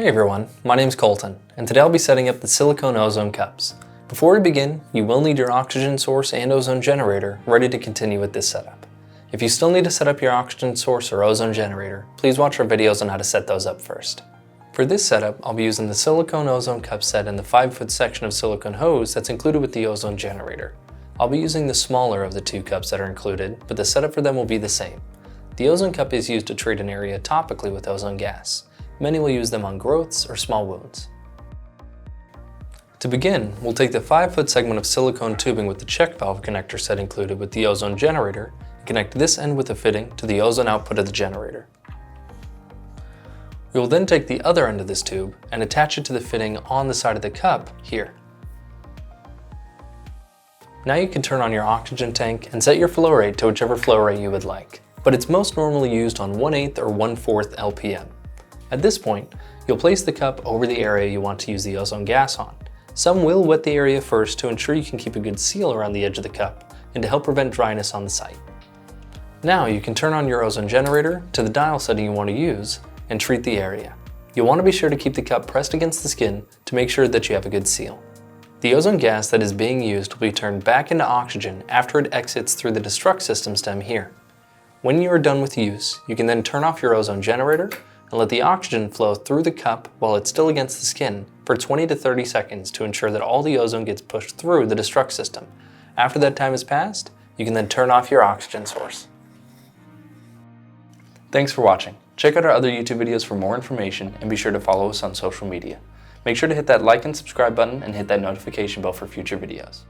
Hey everyone, my name's Colton, and today I'll be setting up the silicone ozone cups. Before we begin, you will need your oxygen source and ozone generator ready to continue with this setup. If you still need to set up your oxygen source or ozone generator, please watch our videos on how to set those up first. For this setup, I'll be using the Silicone Ozone Cup Set and the 5-foot section of silicone hose that's included with the ozone generator. I'll be using the smaller of the two cups that are included, but the setup for them will be the same. The ozone cup is used to treat an area topically with ozone gas. Many will use them on growths or small wounds. To begin, we'll take the 5-foot segment of silicone tubing with the check valve connector set included with the ozone generator and connect this end with a fitting to the ozone output of the generator. We will then take the other end of this tube and attach it to the fitting on the side of the cup here. Now you can turn on your oxygen tank and set your flow rate to whichever flow rate you would like, but it's most normally used on 1/8 or 1/4 LPM. At this point, you'll place the cup over the area you want to use the ozone gas on. Some will wet the area first to ensure you can keep a good seal around the edge of the cup and to help prevent dryness on the site. Now you can turn on your ozone generator to the dial setting you want to use and treat the area. You'll want to be sure to keep the cup pressed against the skin to make sure that you have a good seal. The ozone gas that is being used will be turned back into oxygen after it exits through the destruct system stem here. When you are done with use, you can then turn off your ozone generator and let the oxygen flow through the cup while it's still against the skin for 20 to 30 seconds to ensure that all the ozone gets pushed through the destruct system. After that time has passed, you can then turn off your oxygen source. Thanks for watching. Check out our other YouTube videos for more information and be sure to follow us on social media. Make sure to hit that like and subscribe button and hit that notification bell for future videos.